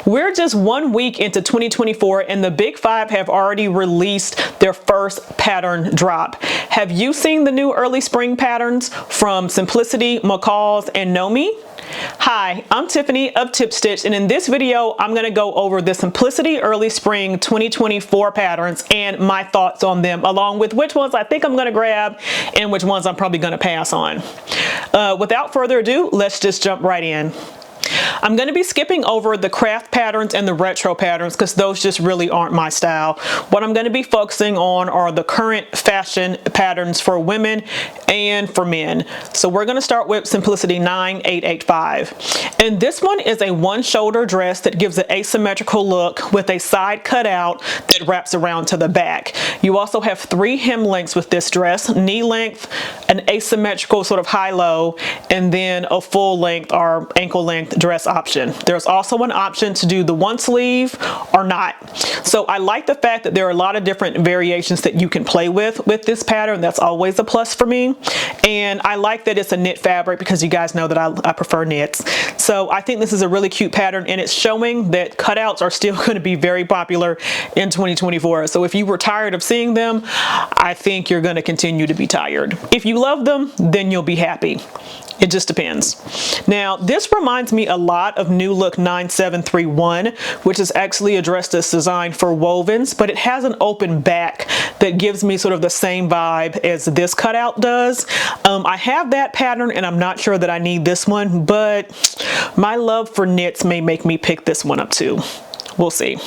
We're just 1 week into 2024 and the Big Five have already released their first pattern drop. Have you seen the new early spring patterns from Simplicity, McCall's, and Nomi? Hi, I'm Tiffany of Tip Stitch, and in this video I'm going to go over the Simplicity Early Spring 2024 patterns and my thoughts on them, along with which ones I think I'm going to grab and which ones I'm probably going to pass on. Without further ado, let's just jump right in. I'm going to be skipping over the craft patterns and the retro patterns because those just really aren't my style. What I'm going to be focusing on are the current fashion patterns for women and for men. So we're going to start with Simplicity 9885. And this one is a one-shoulder dress that gives an asymmetrical look with a side cutout that wraps around to the back. You also have 3 hem lengths with this dress: knee length, an asymmetrical sort of high-low, and then a full length or ankle length dress option. There's also an option to do the one sleeve or not. So I like the fact that there are a lot of different variations that you can play with this pattern. That's always a plus for me. And I like that it's a knit fabric because you guys know that I prefer knits. So I think this is a really cute pattern, and it's showing that cutouts are still going to be very popular in 2024. So if you were tired of seeing them, I think you're going to continue to be tired. If you love them, then you'll be happy. It just depends. Now, this reminds me a lot of New Look 9731, which is actually a dress that's designed for wovens, but it has an open back that gives me sort of the same vibe as this cutout does. I have that pattern and I'm not sure that I need this one, but my love for knits may make me pick this one up too. We'll see.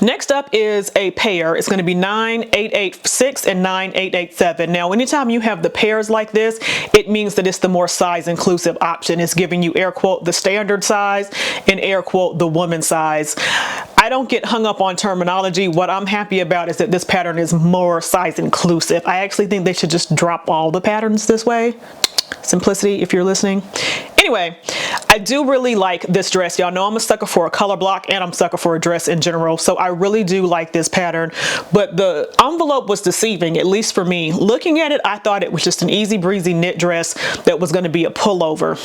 Next up is a pair. It's going to be 9886 and 9887. Now, anytime you have the pairs like this, it means that it's the more size inclusive option. It's giving you air quote the standard size and air quote the woman size. I don't get hung up on terminology. What I'm happy about is that this pattern is more size inclusive. I actually think they should just drop all the patterns this way. Simplicity, if you're listening. Anyway, I do really like this dress. Y'all know I'm a sucker for a color block and I'm a sucker for a dress in general. So I really do like this pattern, but the envelope was deceiving, at least for me. Looking at it, I thought it was just an easy breezy knit dress that was going to be a pullover.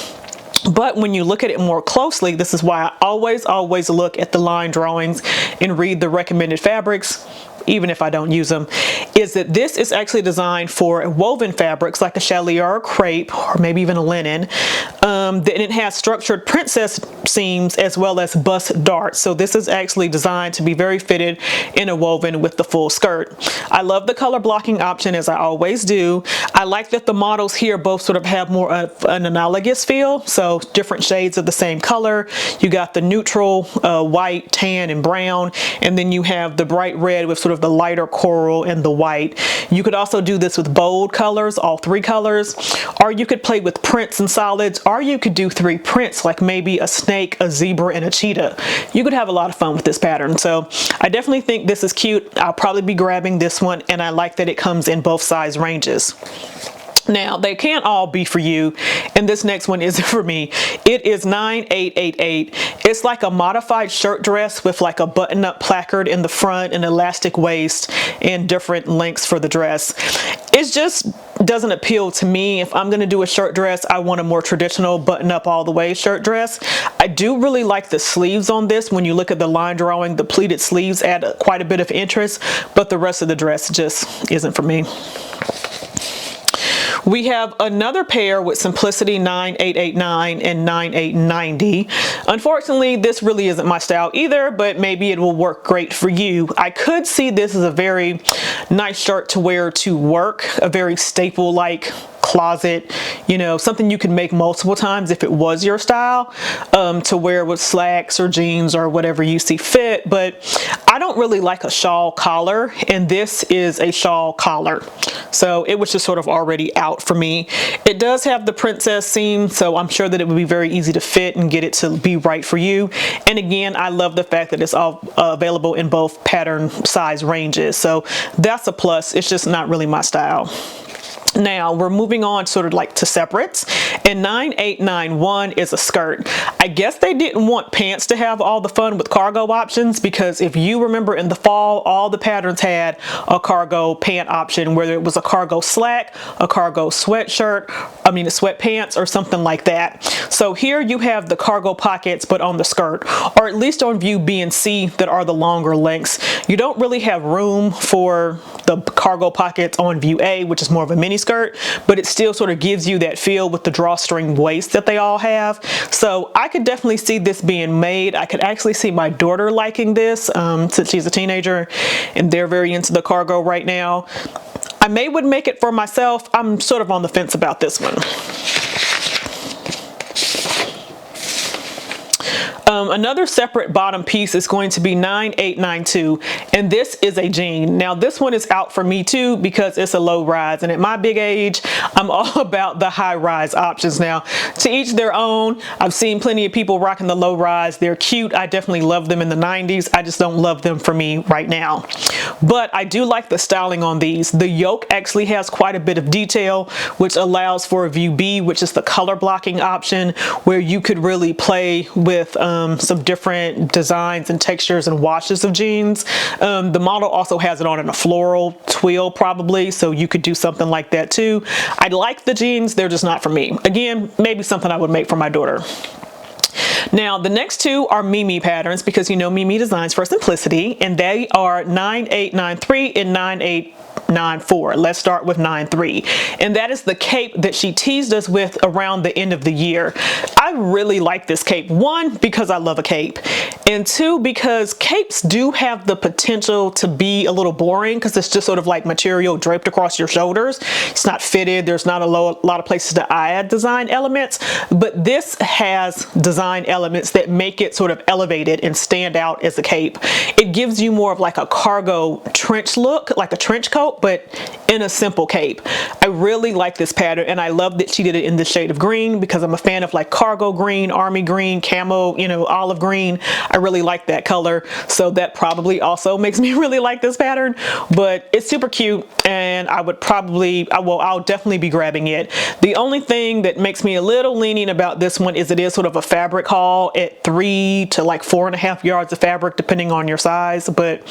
But when you look at it more closely, this is why I always look at the line drawings and read the recommended fabrics, even if I don't use them, is that this is actually designed for woven fabrics like a challis or a crepe, or maybe even a linen. And it has structured princess seams as well as bust darts. So this is actually designed to be very fitted in a woven with the full skirt. I love the color blocking option, as I always do. I like that the models here both sort of have more of an analogous feel. So different shades of the same color. You got the neutral white, tan, and brown, and then you have the bright red with sort of the lighter coral and the white. You could also do this with bold colors, all 3 colors, or you could play with prints and solids, or you could do 3 prints like maybe a snake, a zebra, and a cheetah. You could have a lot of fun with this pattern. So I definitely think this is cute. I'll probably be grabbing this one, and I like that it comes in both size ranges. Now, they can't all be for you, and this next one isn't for me. It is 9888. It's like a modified shirt dress with like a button-up placard in the front, an elastic waist, and different lengths for the dress. It just doesn't appeal to me. If I'm going to do a shirt dress, I want a more traditional button-up all the way shirt dress. I do really like the sleeves on this. When you look at the line drawing, the pleated sleeves add quite a bit of interest, but the rest of the dress just isn't for me. We have another pair with Simplicity 9889 and 9890. Unfortunately, this really isn't my style either, but maybe it will work great for you. I could see this as a very nice shirt to wear to work, a very staple-like closet, you know, something you could make multiple times if it was your style, to wear with slacks or jeans or whatever you see fit. But I don't really like a shawl collar, and this is a shawl collar, so it was just sort of already out for me. It does have the princess seam, so I'm sure that it would be very easy to fit and get it to be right for you. And again, I love the fact that it's all available in both pattern size ranges, so that's a plus. It's just not really my style. Now we're moving on sort of like to separates, and 9891 is a skirt. I guess they didn't want pants to have all the fun with cargo options, because if you remember in the fall, all the patterns had a cargo pant option, whether it was a cargo slack, a cargo sweatshirt, a sweatpants, or something like that. So here you have the cargo pockets, but on the skirt, or at least on view B and C, that are the longer lengths. You don't really have room for the cargo pockets on view A, which is more of a mini skirt, but it still sort of gives you that feel with the drawstring waist that they all have. So I could definitely see this being made. I could actually see my daughter liking this, since she's a teenager and they're very into the cargo right now. I would make it for myself. I'm sort of on the fence about this one. Another separate bottom piece is going to be 9892, and this is a jean. Now this one is out for me too, because it's a low rise, and at my big age, I'm all about the high rise options. Now, to each their own. I've seen plenty of people rocking the low rise. They're cute. I definitely loved them in the 90s. I just don't love them for me right now. But I do like the styling on these. The yoke actually has quite a bit of detail, which allows for a view B, which is the color blocking option, where you could really play with some different designs and textures and washes of jeans. The model also has it on in a floral twill probably, so you could do something like that too. I like the jeans, they're just not for me. Again, maybe something I would make for my daughter. Now the next two are Mimi patterns, because you know Mimi designs for simplicity, and they are 9893 and 9894. Let's start with 93, and that is the cape that she teased us with around the end of the year. I really like this cape, one, because I love a cape, and two, because capes do have the potential to be a little boring, because it's just sort of like material draped across your shoulders. It's not fitted, there's not a lot of places to add design elements, but this has design elements that make it sort of elevated and stand out as a cape. It gives you more of like a cargo trench look, like a trench coat, but in a simple cape. I really like this pattern, and I love that she did it in the shade of green, because I'm a fan of like cargo green, army green, camo, olive green. I really like that color, so that probably also makes me really like this pattern. But it's super cute, and I would probably, I'll definitely be grabbing it. The only thing that makes me a little lenient about this one is it is sort of a fabric haul at 3 to like 4.5 yards of fabric, depending on your size, but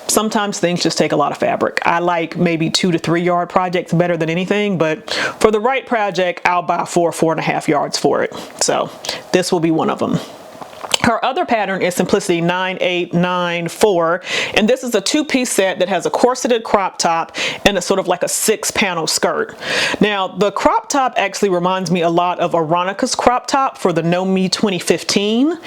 sometimes things just take a lot of fabric. I like maybe 2 to 3 yard projects better than anything, but for the right project, I'll buy 4.5 yards for it. So this will be one of them. Her other pattern is Simplicity 9894, and this is a two-piece set that has a corseted crop top and a sort of like a 6-panel skirt. Now, the crop top actually reminds me a lot of Aronica's crop top for the Know Me 2015.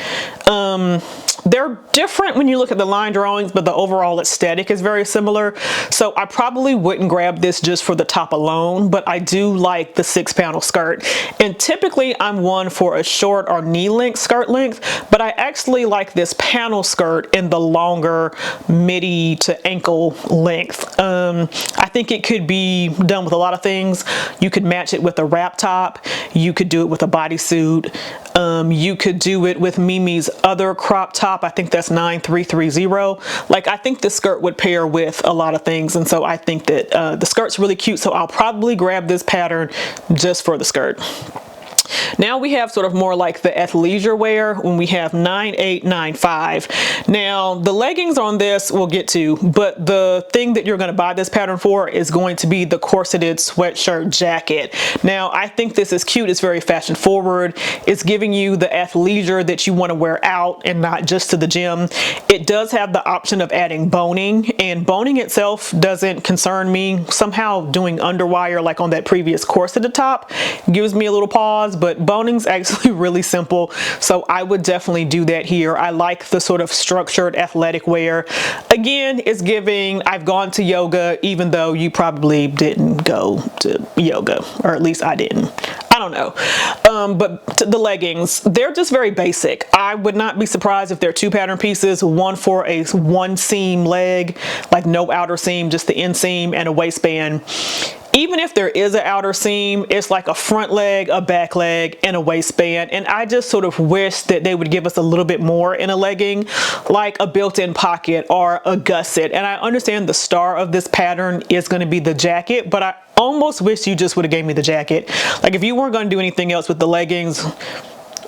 They're different when you look at the line drawings, but the overall aesthetic is very similar. So I probably wouldn't grab this just for the top alone, but I do like the 6-panel skirt. And typically I'm one for a short or knee length skirt length, but I actually like this panel skirt in the longer midi to ankle length. I think it could be done with a lot of things. You could match it with a wrap top. You could do it with a bodysuit. You could do it with Mimi's other crop top. I think that's 9330. Like, I think the skirt would pair with a lot of things, and so I think that the skirt's really cute, so I'll probably grab this pattern just for the skirt. Now we have sort of more like the athleisure wear when we have 9895. Now the leggings on this we'll get to, but the thing that you're going to buy this pattern for is going to be the corseted sweatshirt jacket. Now I think this is cute. It's very fashion forward. It's giving you the athleisure that you want to wear out and not just to the gym. It does have the option of adding boning, and boning itself doesn't concern me. Somehow doing underwire like on that previous corseted top gives me a little pause, but boning's actually really simple, so I would definitely do that here. I like the sort of structured athletic wear. Again, it's giving I've gone to yoga, even though you probably didn't go to yoga, or at least I didn't. I don't know. But the leggings, they're just very basic. I would not be surprised if they're two pattern pieces, one for a one seam leg, like no outer seam, just the inseam and a waistband. even if there is an outer seam, it's like a front leg, a back leg, and a waistband. And I just sort of wish that they would give us a little bit more in a legging, like a built-in pocket or a gusset. And I understand the star of this pattern is going to be the jacket, but I almost wish you just would have gave me the jacket. Like if you weren't going to do anything else with the leggings,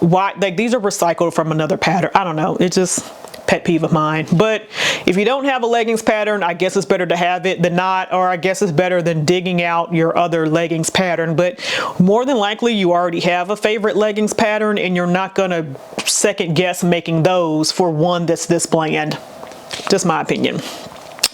why? Like these are recycled from another pattern. I don't know. It's just pet peeve of mine. But if you don't have a leggings pattern, I guess it's better to have it than not, or I guess it's better than digging out your other leggings pattern. But more than likely you already have a favorite leggings pattern and you're not gonna second guess making those for one that's this bland. Just my opinion.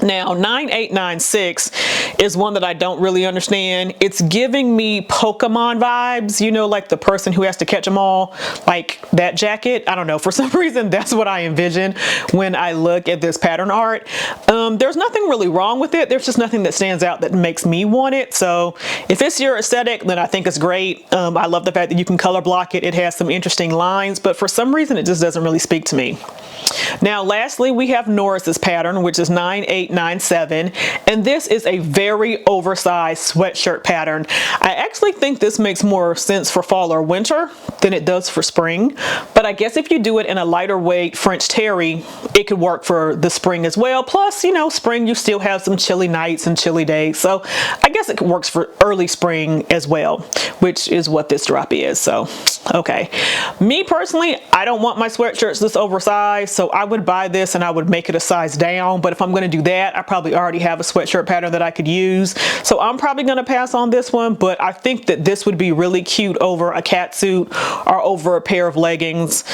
Now 9896 is one that I don't really understand. It's giving me Pokemon vibes, you know, like the person who has to catch them all, like that jacket. I don't know, for some reason that's what I envision when I look at this pattern art. There's nothing really wrong with it. There's just nothing that stands out that makes me want it. So if it's your aesthetic, then I think it's great. I love the fact that you can color block it. It has some interesting lines, but for some reason it just doesn't really speak to me. Now lastly, we have Norris's pattern, which is 9897, and this is a very oversized sweatshirt pattern. I actually think this makes more sense for fall or winter than it does for spring, but I guess if you do it in a lighter weight French terry, it could work for the spring as well. Plus, you know, spring you still have some chilly nights and chilly days, so I guess it works for early spring as well, which is what this drop is. So okay, me personally, I don't want my sweatshirts this oversized, so I would buy this and I would make it a size down. But if I'm going to do that, I probably already have a sweatshirt pattern that I could use, so I'm probably going to pass on this one. But I think that this would be really cute over a catsuit or over a pair of leggings.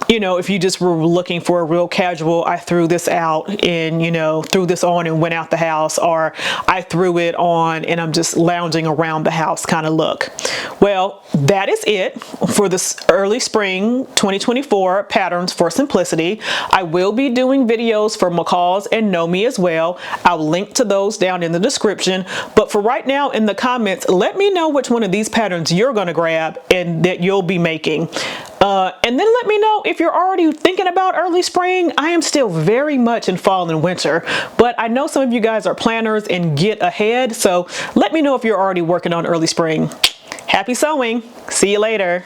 You know, if you just were looking for a real casual, I threw this out and, you know, threw this on and went out the house, or I threw it on and I'm just lounging around the house kind of look. Well, that is it for this early spring 2024 patterns for simplicity. I will be doing videos for McCall's and Nomi as well. I'll link to those down in the description. But for right now, in the comments, let me know which one of these patterns you're going to grab and that you'll be making. And then let me know if you're already thinking about early spring. I am still very much in fall and winter, but I know some of you guys are planners and get ahead. So let me know if you're already working on early spring. Happy sewing. See you later.